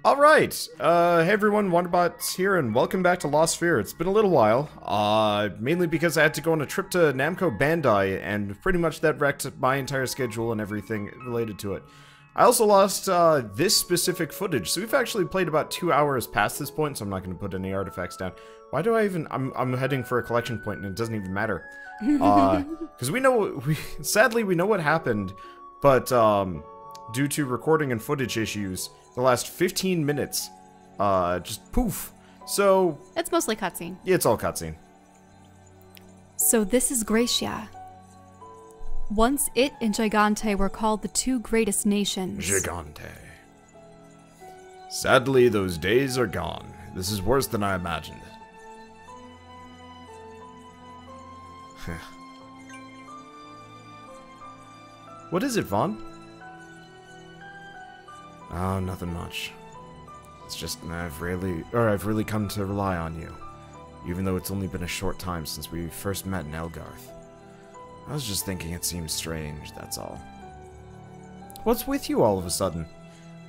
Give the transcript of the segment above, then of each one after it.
Alright, hey everyone, Wanderbots here, and welcome back to Lost Sphear. It's been a little while, mainly because I had to go on a trip to Namco Bandai, and pretty much that wrecked my entire schedule and everything related to it. I also lost, this specific footage, so we've actually played about 2 hours past this point, so I'm not going to put any artifacts down. Why do I even, I'm heading for a collection point, and it doesn't even matter. Because sadly we know what happened, but, due to recording and footage issues, the last 15 minutes, just poof. So... It's mostly cutscene. Yeah, it's all cutscene. So this is Gracia. Once it and Gigante were called the two greatest nations. Gigante. Sadly, those days are gone. This is worse than I imagined. What is it, Vaughn? Oh, nothing much. It's just I've really come to rely on you, even though it's only been a short time since we first met in Elgarthe. I was just thinking it seems strange, that's all. What's with you all of a sudden?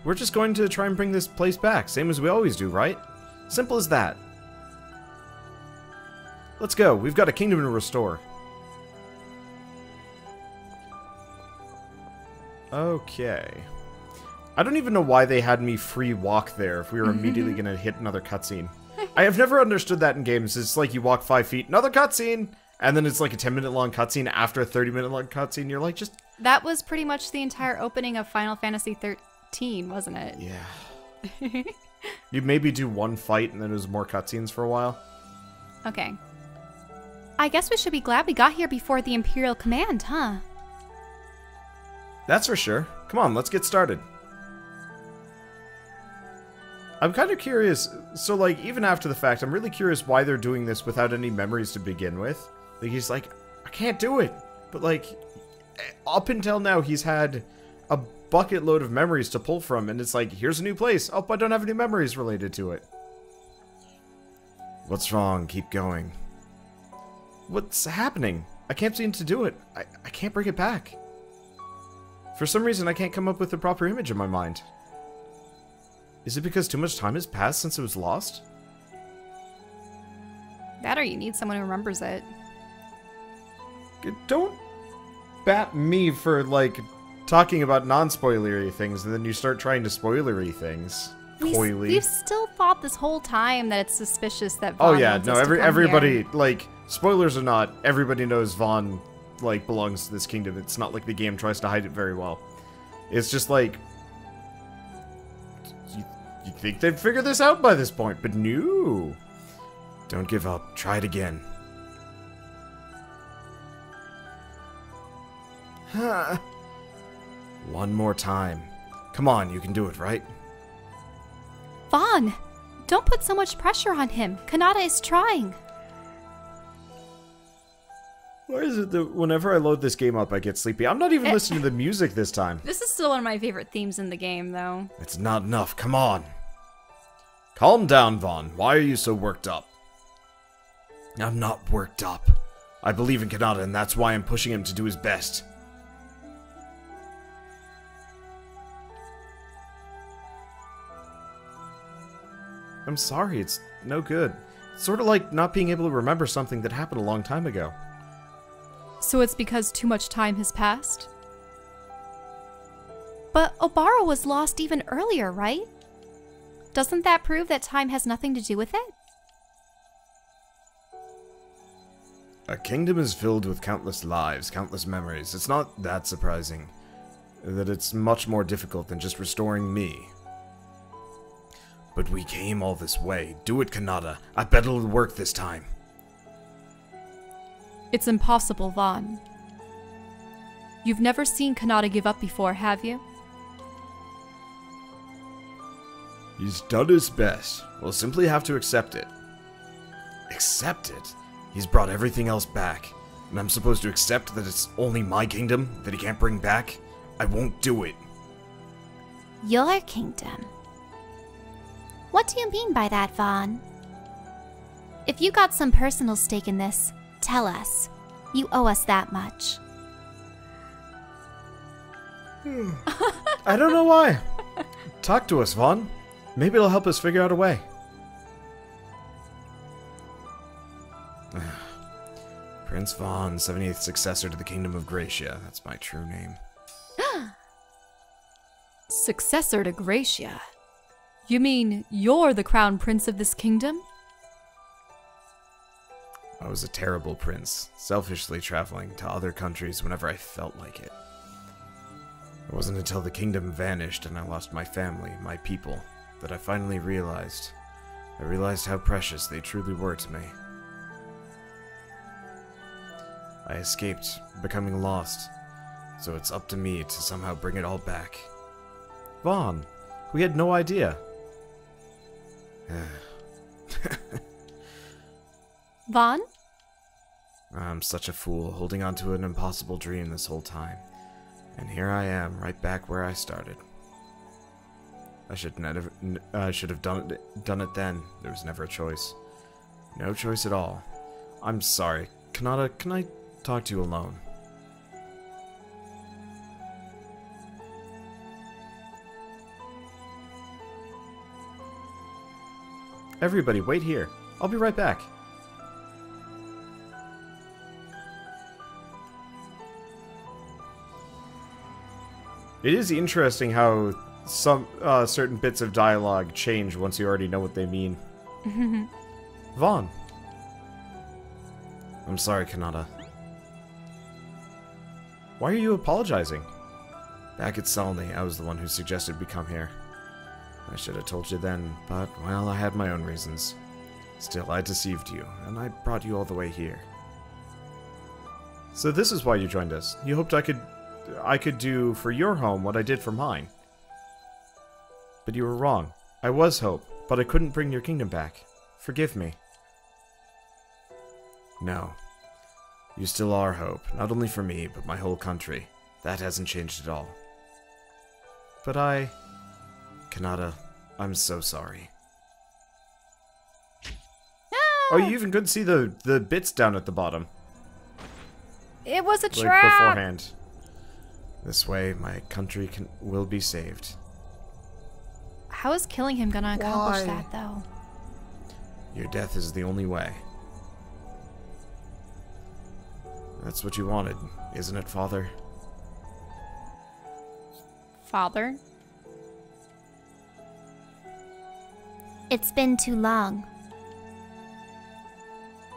We're just going to try and bring this place back, same as we always do, right? Simple as that. Let's go, we've got a kingdom to restore. Okay. I don't even know why they had me free walk there if we were immediately going to hit another cutscene. I have never understood that in games. It's like you walk 5 feet, another cutscene, and then it's like a 10-minute long cutscene after a 30-minute long cutscene. You're like, just... That was pretty much the entire opening of Final Fantasy 13, wasn't it? Yeah. You maybe do one fight and then there's more cutscenes for a while. Okay. I guess we should be glad we got here before the Imperial Command, huh? That's for sure. Come on, let's get started. I'm kind of curious, so like, even after the fact, I'm really curious why they're doing this without any memories to begin with. Like, he's like, I can't do it. But like, up until now, he's had a bucket load of memories to pull from, and it's like, here's a new place. Oh, I don't have any memories related to it. What's wrong? Keep going. What's happening? I can't seem to do it. I can't bring it back. For some reason, I can't come up with the proper image in my mind. Is it because too much time has passed since it was lost? That or you need someone who remembers it. Don't bat me for, like, talking about non-spoilery things and then you start trying to spoilery things. We've still thought this whole time that it's suspicious that Vaughn wants us to come everybody, here. like, spoilers or not, everybody knows Vaughn, like, belongs to this kingdom. It's not like the game tries to hide it very well. It's just like... You think they'd figure this out by this point, but no. Don't give up. Try it again. One more time. Come on, you can do it, right? Vaughn! Don't put so much pressure on him. Kanata is trying. Why is it that whenever I load this game up, I get sleepy? I'm not even listening to the music this time. This is still one of my favorite themes in the game, though. It's not enough. Come on. Calm down, Vaughn. Why are you so worked up? I'm not worked up. I believe in Kanata, and that's why I'm pushing him to do his best. I'm sorry, it's no good. It's sort of like not being able to remember something that happened a long time ago. So it's because too much time has passed? But Obara was lost even earlier, right? Doesn't that prove that time has nothing to do with it? A kingdom is filled with countless lives, countless memories. It's not that surprising that it's much more difficult than just restoring me. But we came all this way. Do it, Kanata. I bet it'll work this time. It's impossible, Vaughn. You've never seen Kanata give up before, have you? He's done his best. We'll simply have to accept it. Accept it? He's brought everything else back. And I'm supposed to accept that it's only my kingdom that he can't bring back? I won't do it. Your kingdom? What do you mean by that, Vaughn? If you got some personal stake in this, tell us. You owe us that much. I don't know why. Talk to us, Vaughn. Maybe it'll help us figure out a way. Prince Vaughn, 78th successor to the Kingdom of Gracia. That's my true name. Successor to Gracia? You mean you're the crown prince of this kingdom? I was a terrible prince, selfishly traveling to other countries whenever I felt like it. It wasn't until the kingdom vanished and I lost my family, my people, that I finally realized. I realized how precious they truly were to me. I escaped, becoming lost, so it's up to me to somehow bring it all back. Vaughn, we had no idea. Vaughn? I'm such a fool, holding on to an impossible dream this whole time. And here I am, right back where I started. I should have done it then. There was never a choice. No choice at all. I'm sorry. Kanata, can I talk to you alone? Everybody, wait here. I'll be right back. It is interesting how some certain bits of dialogue change once you already know what they mean. Vaughn. I'm sorry, Kanata. Why are you apologizing? Back at Salny, I was the one who suggested we come here. I should have told you then, but, well, I had my own reasons. Still, I deceived you, and I brought you all the way here. So this is why you joined us. You hoped I could do for your home what I did for mine. But you were wrong. I was Hope, but I couldn't bring your kingdom back. Forgive me. No. You still are Hope, not only for me, but my whole country. That hasn't changed at all. But Kanata, I'm so sorry. No! Oh, you even could see the bits down at the bottom. It was a Like trap! beforehand. This way, my country will be saved. How is killing him gonna accomplish that, though? Your death is the only way. That's what you wanted, isn't it, Father? Father? It's been too long.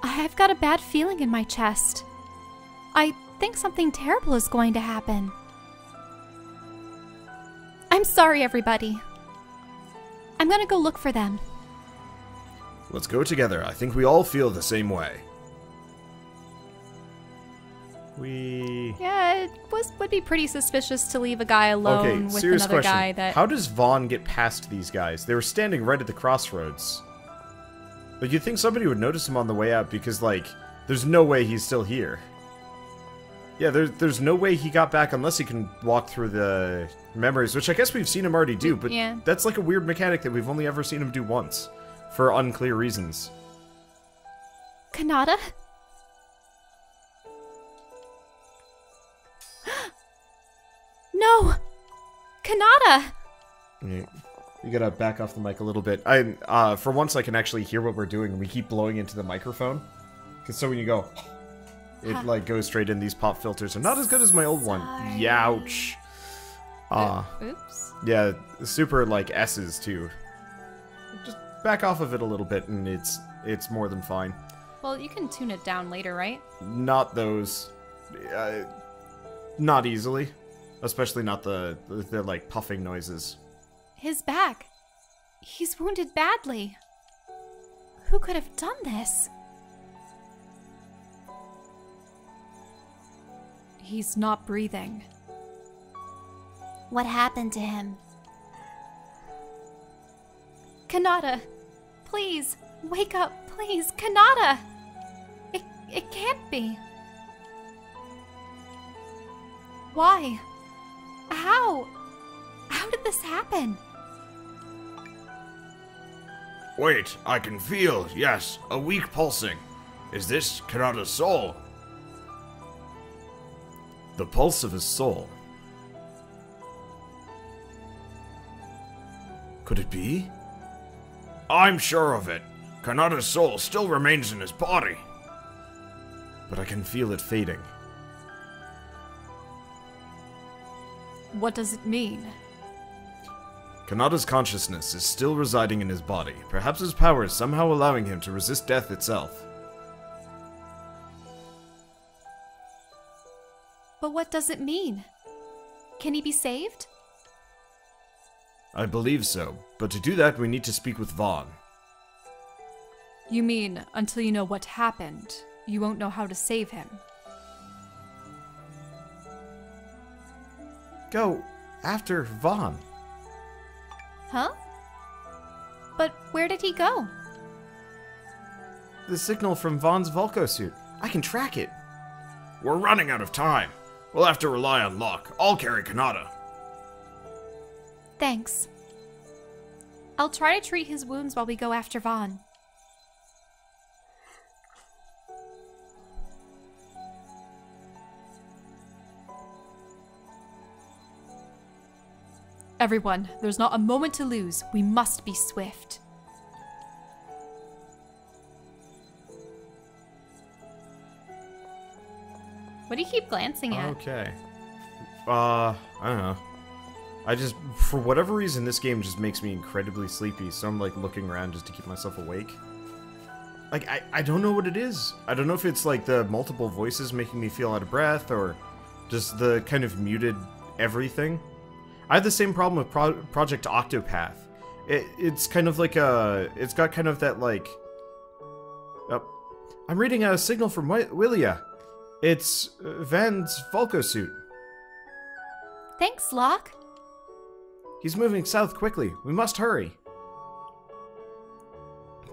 I've got a bad feeling in my chest. I think something terrible is going to happen. I'm sorry, everybody. I'm gonna go look for them. Let's go together. I think we all feel the same way. Yeah, it would be pretty suspicious to leave a guy alone with serious another question. guy that... How does Vaughn get past these guys? They were standing right at the crossroads. Like, you'd think somebody would notice him on the way out because, like, there's no way he's still here. Yeah, there's no way he got back unless he can walk through the memories, which I guess we've seen him already do, but yeah. That's like a weird mechanic that we've only ever seen him do once, for unclear reasons. Kanata? No! Kanata! You gotta back off the mic a little bit. For once I can actually hear what we're doing, and we keep blowing into the microphone. Because so when you go, it like goes straight in. These pop filters are not as good as my old one. Youch. Oops. Yeah, super like S's too. Just back off of it a little bit, and it's more than fine. Well, you can tune it down later, right? Not those. Not easily. Especially not the like puffing noises. His back. He's wounded badly. Who could have done this? He's not breathing. What happened to him? Kanata, please, wake up, please, Kanata! It can't be. Why? How? How did this happen? Wait, I can feel, yes, a weak pulsing. Is this Kanata's soul? The pulse of his soul. Could it be? I'm sure of it. Kanata's soul still remains in his body. But I can feel it fading. What does it mean? Kanata's consciousness is still residing in his body. Perhaps his power is somehow allowing him to resist death itself. But what does it mean? Can he be saved? I believe so, but to do that we need to speak with Vaughn. You mean, until you know what happened, you won't know how to save him? Go after Vaughn. Huh? But where did he go? The signal from Vaughn's Volco suit. I can track it. We're running out of time. We'll have to rely on luck. I'll carry Kanata. Thanks. I'll try to treat his wounds while we go after Vaughn. Everyone, there's not a moment to lose. We must be swift. What do you keep glancing at? Okay. I don't know. I just, for whatever reason, this game just makes me incredibly sleepy, so I'm like looking around just to keep myself awake. Like, I don't know what it is. I don't know if it's like the multiple voices making me feel out of breath, or just the kind of muted everything. I had the same problem with Project Octopath. It's kind of like a... It's got kind of that, like... Oh, I'm reading a signal from Willia. It's Van's Volco suit. Thanks, Locke. He's moving south quickly. We must hurry.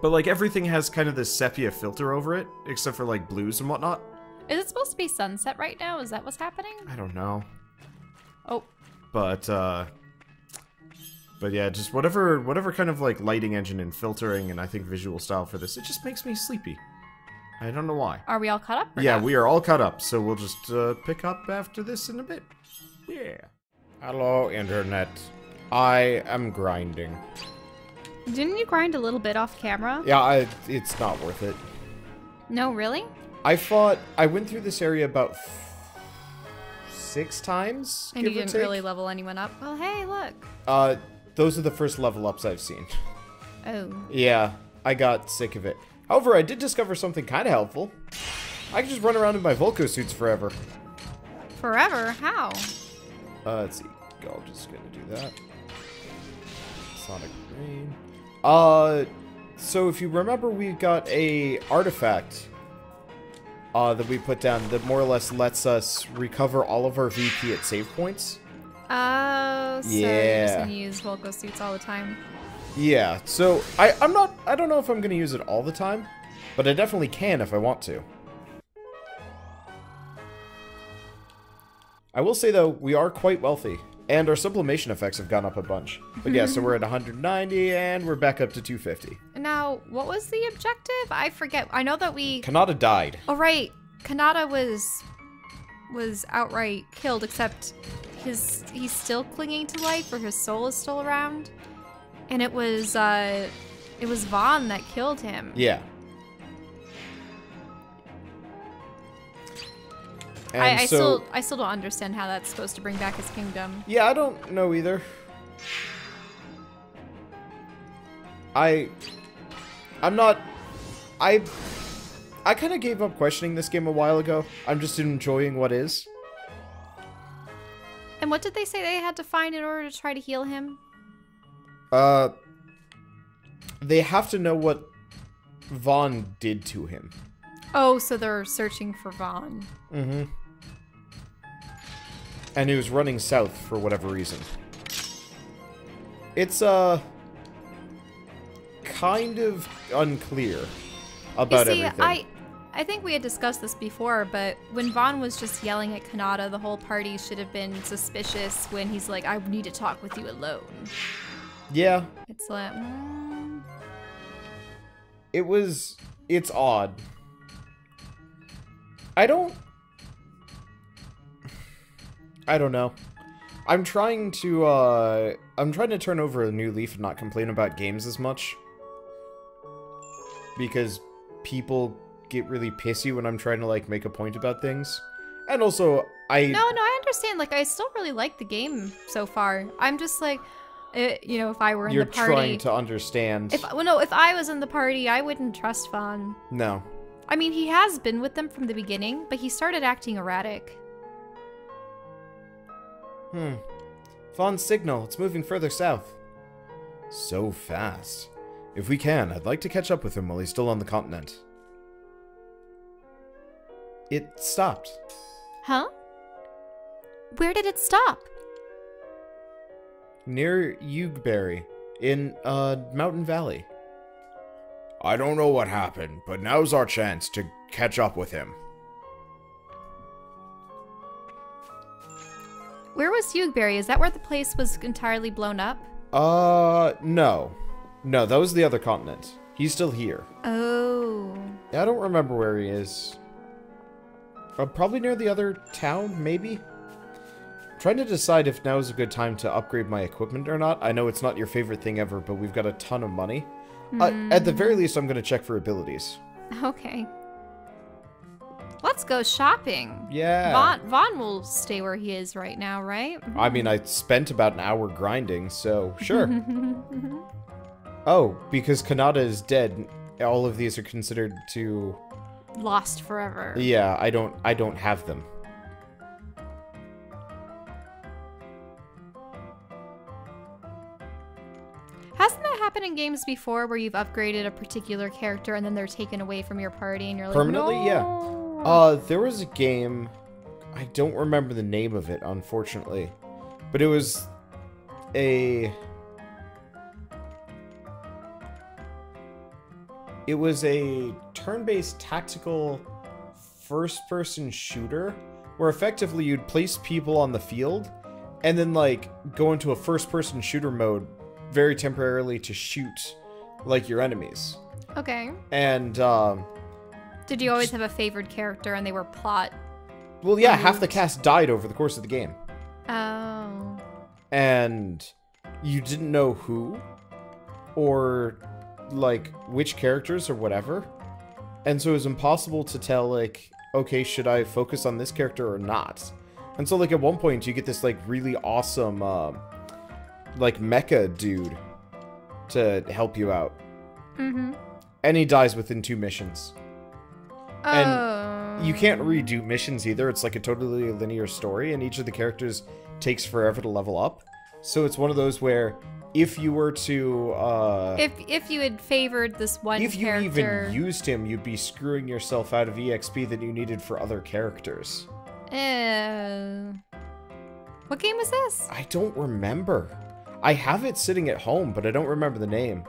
But, like, everything has kind of this sepia filter over it, except for, like, blues and whatnot. Is it supposed to be sunset right now? Is that what's happening? I don't know. Oh. But yeah, just whatever kind of like lighting engine and filtering and I think visual style for this, it just makes me sleepy. I don't know why. Are we all caught up? Yeah, not? we are all caught up, so we'll just pick up after this in a bit. Yeah. Hello, Internet. I am grinding. Didn't you grind a little bit off camera? Yeah, it's not worth it. No, really? I went through this area about 6 times, And you didn't really level anyone up? Well, hey, look. Those are the first level ups I've seen. Oh. Yeah, I got sick of it. However, I did discover something kind of helpful. I can just run around in my Volco suits forever. Forever? How? Let's see. I'm just gonna do that. Sonic Rain. So if you remember, we got a artifact that we put down that more or less lets us recover all of our VP at save points. Oh, so you're just gonna use Volco suits all the time? Yeah, so I don't know if I'm gonna use it all the time, but I definitely can if I want to. I will say though, we are quite wealthy, and our sublimation effects have gone up a bunch. But yeah, so we're at 190 and we're back up to 250. Now, what was the objective? I forget. I know that we... Kanata died. Oh, right. Kanata was outright killed, except he's still clinging to life, or his soul is still around. And it was Vaughn that killed him. Yeah. I still don't understand how that's supposed to bring back his kingdom. Yeah, I don't know either. I kind of gave up questioning this game a while ago. I'm just enjoying what is. And what did they say they had to find in order to try to heal him? They have to know what Vaughn did to him. Oh, so they're searching for Vaughn. Mm-hmm. And he was running south for whatever reason. It's, kind of unclear about everything. I think we had discussed this before, but when Vaughn was just yelling at Kanata, the whole party should have been suspicious when he's like, I need to talk with you alone. Yeah. It's like, It's odd. I don't know. I'm trying to turn over a new leaf and not complain about games as much. because people get really pissy when I'm trying to, like, make a point about things. And also, No, I understand. Like, I still really like the game so far. I'm just like, you know, if I were in the party... You're trying to understand. If I was in the party, I wouldn't trust Vaughn. No. I mean, he has been with them from the beginning, but he started acting erratic. Vaughn's signal. It's moving further south. So fast. If we can, I'd like to catch up with him while he's still on the continent. It stopped. Huh? Where did it stop? Near Ugeberry, in, Mountain Valley. I don't know what happened, but now's our chance to catch up with him. Where was Ugeberry? Is that where the place was entirely blown up? No. No, that was the other continent. He's still here. Oh. I don't remember where he is. Probably near the other town, maybe? Trying to decide if now is a good time to upgrade my equipment or not. I know it's not your favorite thing ever, but we've got a ton of money. At the very least, I'm going to check for abilities. Okay. Let's go shopping. Yeah. Vaughn will stay where he is right now, right? I mean, I spent about an hour grinding, so sure. Oh, because Kanata is dead, all of these are considered to... Lost forever. Yeah, I don't have them. Hasn't that happened in games before where you've upgraded a particular character and then they're taken away from your party and you're like, Permanently? no. Yeah. There was a game, I don't remember the name of it, unfortunately, but it was a turn-based tactical first-person shooter where effectively you'd place people on the field and then, like, go into a first-person shooter mode very temporarily to shoot, like, your enemies. Okay. And, Did you always have a favored character and they were plot? well, yeah, half the cast died over the course of the game. Oh. And you didn't know who, or, like, which characters or whatever. And so it was impossible to tell, like, okay, should I focus on this character or not? And so, like, at one point you get this, like, really awesome, like, mecha dude to help you out. Mm-hmm. And he dies within 2 missions. Oh. And you can't redo missions either. It's like a totally linear story, and each of the characters takes forever to level up. So it's one of those where if you were to... If you had favored this one if character... you even used him, you'd be screwing yourself out of EXP that you needed for other characters. What game was this? I don't remember. I have it sitting at home, but I don't remember the name.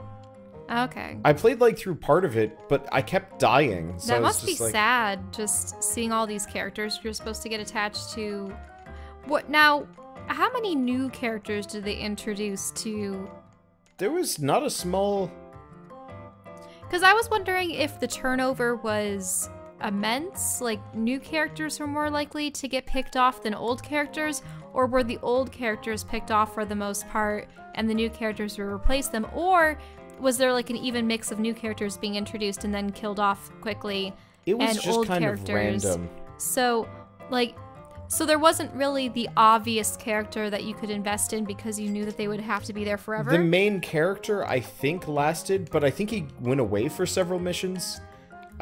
Okay. I played, like, through part of it, but I kept dying. So That I was must be just like, sad, just seeing all these characters you're supposed to get attached to. What now? How many new characters did they introduce to? There was not a small... Because I was wondering if the turnover was immense, like new characters were more likely to get picked off than old characters, or were the old characters picked off for the most part and the new characters would replace them, or was there like an even mix of new characters being introduced and then killed off quickly? It was and just old kind characters. of random. So, like, so there wasn't really the obvious character that you could invest in because you knew that they would have to be there forever? The main character, I think, lasted, but I think he went away for several missions.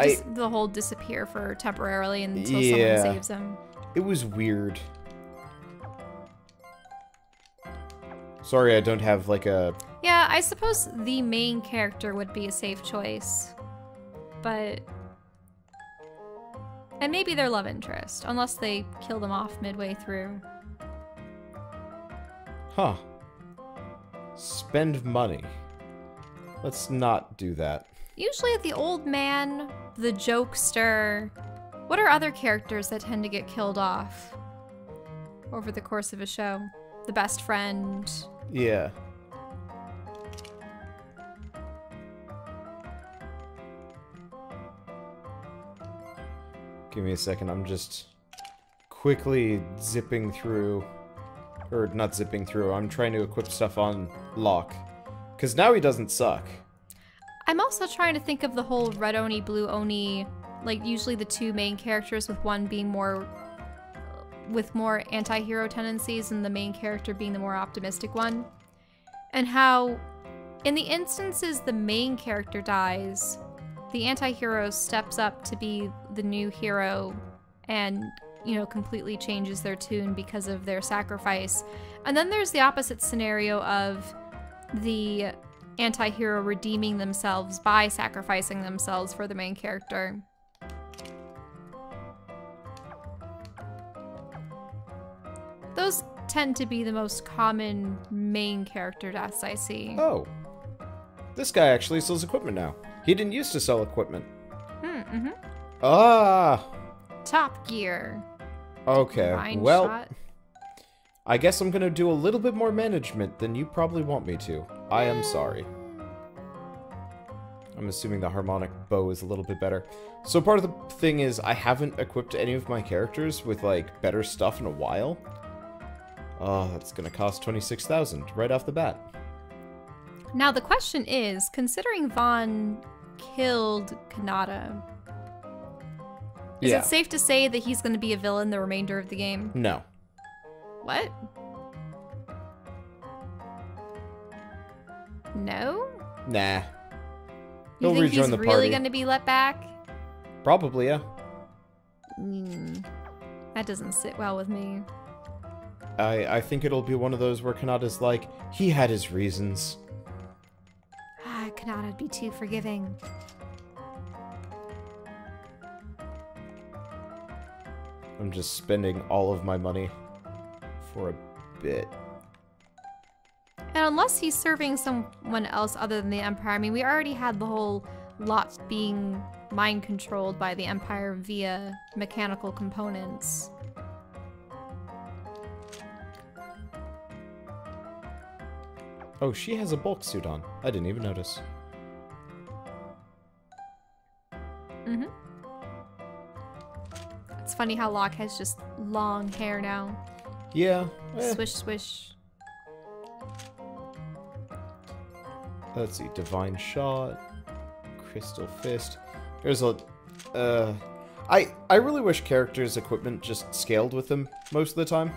Just the whole disappear for temporarily until someone Yeah. saves him. It was weird. Sorry, I don't have, like, a... Yeah, I suppose the main character would be a safe choice. But... And maybe their love interest, unless they kill them off midway through. Huh. Spend money. Let's not do that. Usually the old man, the jokester... What are other characters that tend to get killed off over the course of a show? The best friend... Yeah. Give me a second, I'm just quickly zipping through, or not zipping through, I'm trying to equip stuff on Locke. Because now he doesn't suck. I'm also trying to think of the whole red Oni, blue Oni, like usually the two main characters with one being more anti-hero tendencies and the main character being the more optimistic one. And how in the instances the main character dies, the anti-hero steps up to be the new hero and, you know, completely changes their tune because of their sacrifice. And then there's the opposite scenario of the anti-hero redeeming themselves by sacrificing themselves for the main character. Those tend to be the most common main character deaths I see. Oh. This guy actually sells equipment now. He didn't used to sell equipment. Mm-hmm. Ah. Top Gear. Okay, Divine well, shot. I guess I'm gonna do a little bit more management than you probably want me to. I am sorry. I'm assuming the harmonic bow is a little bit better. So part of the thing is I haven't equipped any of my characters with, like, better stuff in a while. Oh, that's gonna cost 26,000 right off the bat. Now the question is, considering Vaughn killed Kanata, is it safe to say that he's going to be a villain the remainder of the game? No. What? No? Nah. You He'll think rejoin he's the really party. going to be let back? Probably, yeah. That doesn't sit well with me. I think it'll be one of those where Kanata's like, he had his reasons. Kanata'd be too forgiving. I'm just spending all of my money for a bit. And unless he's serving someone else other than the Empire, I mean, we already had the whole lot being mind controlled by the Empire via mechanical components. Oh, she has a bulk suit on. I didn't even notice. Mm-hmm. It's funny how Locke has just long hair now. Yeah. Swish, swish. Let's see. Divine Shot. Crystal Fist. There's a... I really wish characters' equipment just scaled with them most of the time.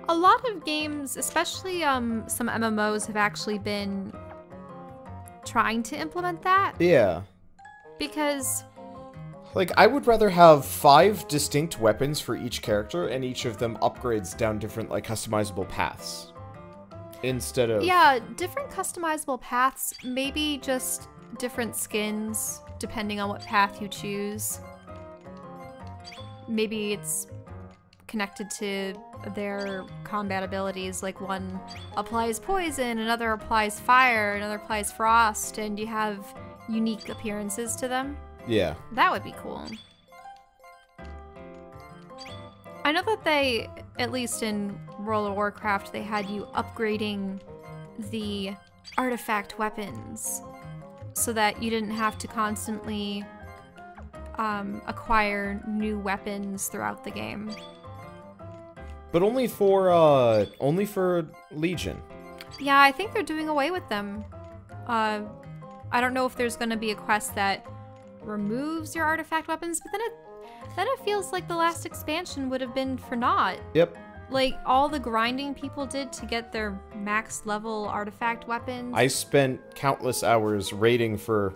A lot of games, especially some MMOs, have actually been trying to implement that. Yeah. Because... like, I would rather have 5 distinct weapons for each character, and each of them upgrades down different, like, customizable paths. Instead of... yeah, different customizable paths, maybe just different skins, depending on what path you choose. Maybe it's connected to their combat abilities, like one applies poison, another applies fire, another applies frost, and you have unique appearances to them. Yeah. That would be cool. I know that they, at least in World of Warcraft, they had you upgrading the artifact weapons so that you didn't have to constantly acquire new weapons throughout the game. But only for Legion. Yeah, I think they're doing away with them. I don't know if there's going to be a quest that removes your artifact weapons, but then it feels like the last expansion would have been for naught. Yep. Like, all the grinding people did to get their max level artifact weapons. I spent countless hours raiding for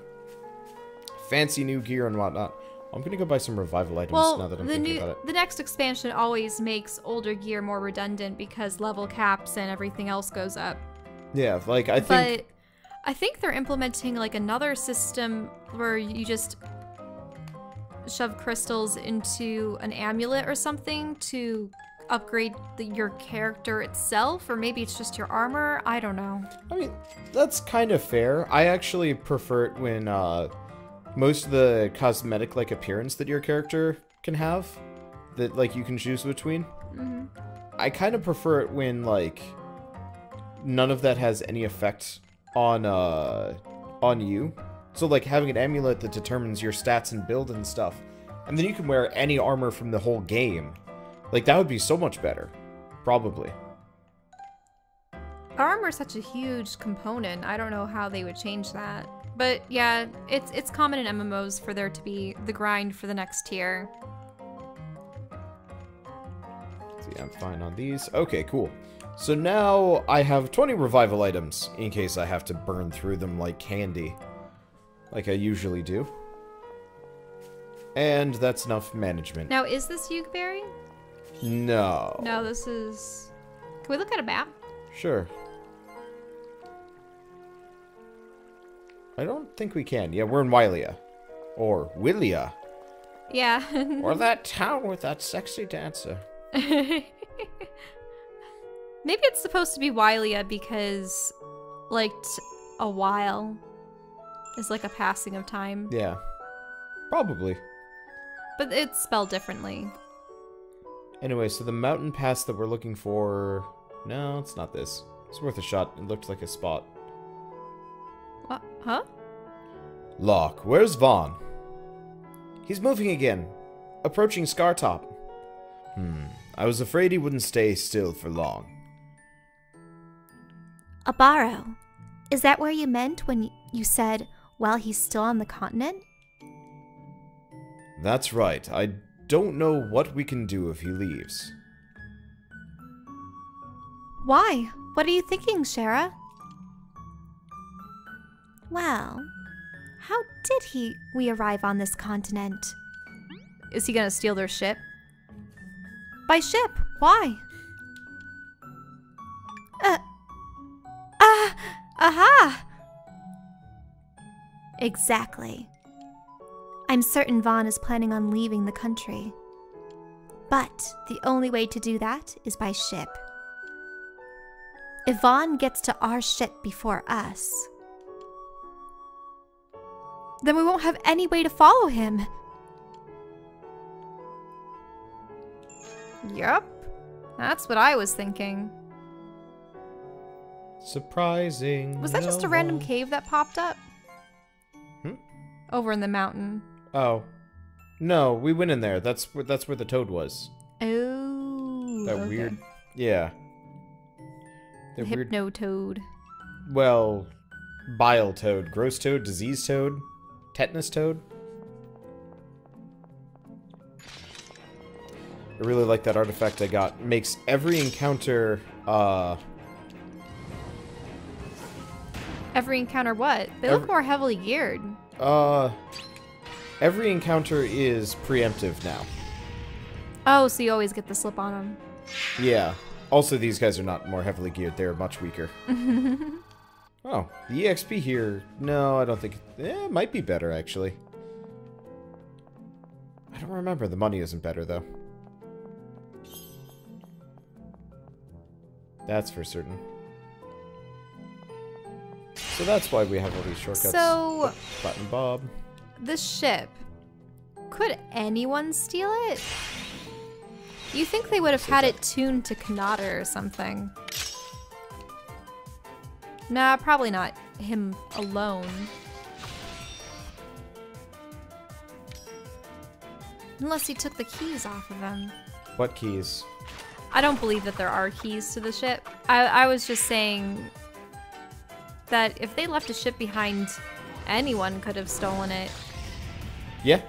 fancy new gear and whatnot. I'm gonna go buy some revival items now that I'm thinking about it. The next expansion always makes older gear more redundant because level caps and everything else goes up. Yeah, like, I think... But I think they're implementing, like, another system where you just shove crystals into an amulet or something to upgrade your character itself, or maybe it's just your armor. I don't know. I mean, that's kind of fair. I actually prefer it when most of the cosmetic, like, appearance that your character can have, that, like, you can choose between. Mm-hmm. I kind of prefer it when, like, none of that has any effect on you. So, like, having an amulet that determines your stats and build and stuff, and then you can wear any armor from the whole game. Like, that would be so much better. Probably. Armor is such a huge component. I don't know how they would change that. But yeah, it's common in MMOs for there to be the grind for the next tier. See, I'm fine on these. Okay, cool. So now I have 20 revival items in case I have to burn through them like candy. Like I usually do. And that's enough management. Now, is this Yukeberry? No. No, this is... Can we look at a map? Sure. I don't think we can. Yeah, we're in Wylia. Or Willia. Yeah. Or that town with that sexy dancer. Maybe it's supposed to be Wylia because, like, a while is like a passing of time. Yeah. Probably. But it's spelled differently. Anyway, so the mountain pass that we're looking for... No, it's not this. It's worth a shot. It looked like a spot. What? Huh? Locke, where's Vaughn? He's moving again. Approaching Scartop. I was afraid he wouldn't stay still for long. Abaro, is that where you meant when you said, well, he's still on the continent? That's right. I don't know what we can do if he leaves. Why? What are you thinking, Shara? Well, how did we arrive on this continent? Is he gonna steal their ship? By ship? Why? Aha! Exactly. I'm certain Vaughn is planning on leaving the country. But the only way to do that is by ship. If Vaughn gets to our ship before us, then we won't have any way to follow him. Yup. That's what I was thinking. Surprising. Was that just a random cave that popped up? Over in the mountain. Oh. No, we went in there. That's where the toad was. Oh. That okay. weird... Yeah. The hypno toad. Well, bile toad. Gross toad? Disease toad? Tetanus toad? I really like that artifact I got. Makes every encounter, Every encounter what? They look more heavily geared. every encounter is preemptive now. Oh, so you always get the slip on them. Yeah. Also, these guys are not more heavily geared. They're much weaker. Oh, the EXP here... No, I don't think... it might be better, actually. I don't remember. The money isn't better, though. That's for certain. So that's why we have all these shortcuts. So... Platinum Bob. This ship. Could anyone steal it? You think they would have had it tuned to Kanata or something? Nah, probably not him alone. Unless he took the keys off of him. What keys? I don't believe that there are keys to the ship. I was just saying that if they left a ship behind, anyone could have stolen it. Yeah.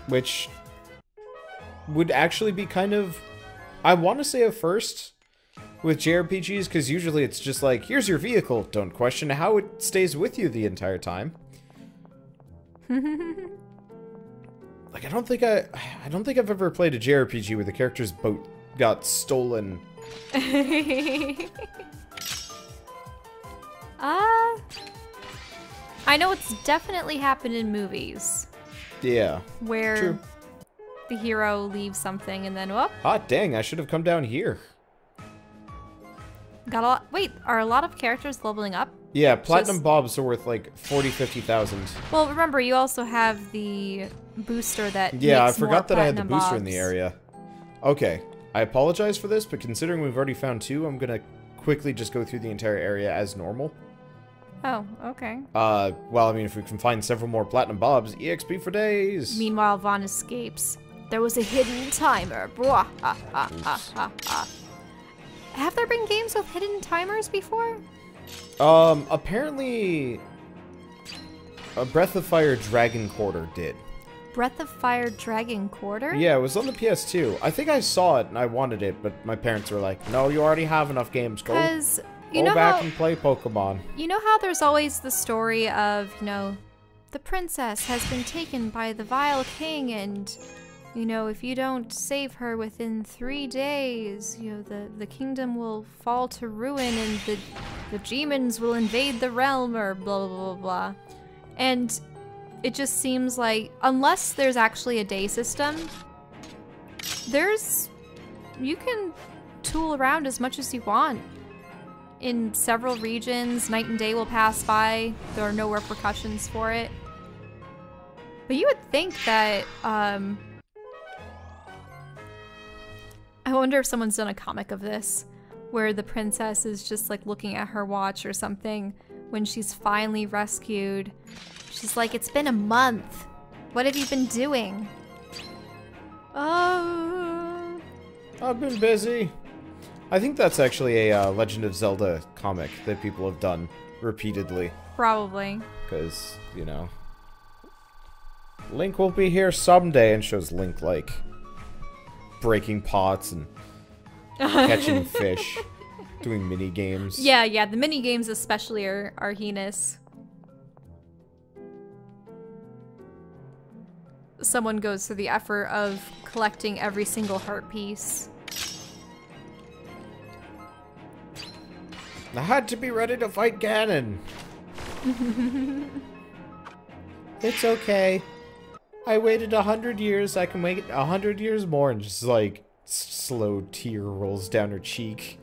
Which would actually be kind of, I want to say a first with JRPGs, because usually it's just like, here's your vehicle, don't question how it stays with you the entire time. Like, I don't think I've ever played a JRPG where the character's boat got stolen. I know it's definitely happened in movies. Yeah. Where True. the hero leaves something and then, whoop. Hot dang, I should have come down here. Got a lot. Wait, are a lot of characters leveling up? Yeah, Platinum Bobs are worth like 50,000. Well, remember, you also have the booster that Yeah, I makes forgot more that I had the Platinum booster in the Bobs. area. Okay, I apologize for this, but considering we've already found 2, I'm gonna quickly just go through the entire area as normal. Oh, okay. Well, I mean, if we can find several more Platinum Bobs, EXP for days! Meanwhile, Vaughn escapes. There was a hidden timer. Bwah, ha, ha, ha, ha, ha. Have there been games with hidden timers before? Apparently, a Breath of Fire Dragon Quarter did. Breath of Fire Dragon Quarter? Yeah, it was on the PS2. I think I saw it and I wanted it, but my parents were like, no, you already have enough games. Go back and play Pokemon. You know how there's always the story of, the princess has been taken by the Vile King and, if you don't save her within 3 days, the kingdom will fall to ruin and the demons will invade the realm or blah, blah, blah, blah. And it just seems like, unless there's actually a day system, you can tool around as much as you want. In several regions, night and day will pass by. There are no repercussions for it. But you would think that, I wonder if someone's done a comic of this, where the princess is just like looking at her watch or something when she's finally rescued. She's like, it's been a month. What have you been doing? I've been busy. I think that's actually a Legend of Zelda comic that people have done repeatedly. Probably. Because, Link will be here someday, and shows Link, like, breaking pots and catching fish, doing mini games. Yeah, the mini games especially are heinous. Someone goes through the effort of collecting every single heart piece. I had to be ready to fight Ganon. It's okay. I waited 100 years. I can wait 100 years more. And just like slow tear rolls down her cheek.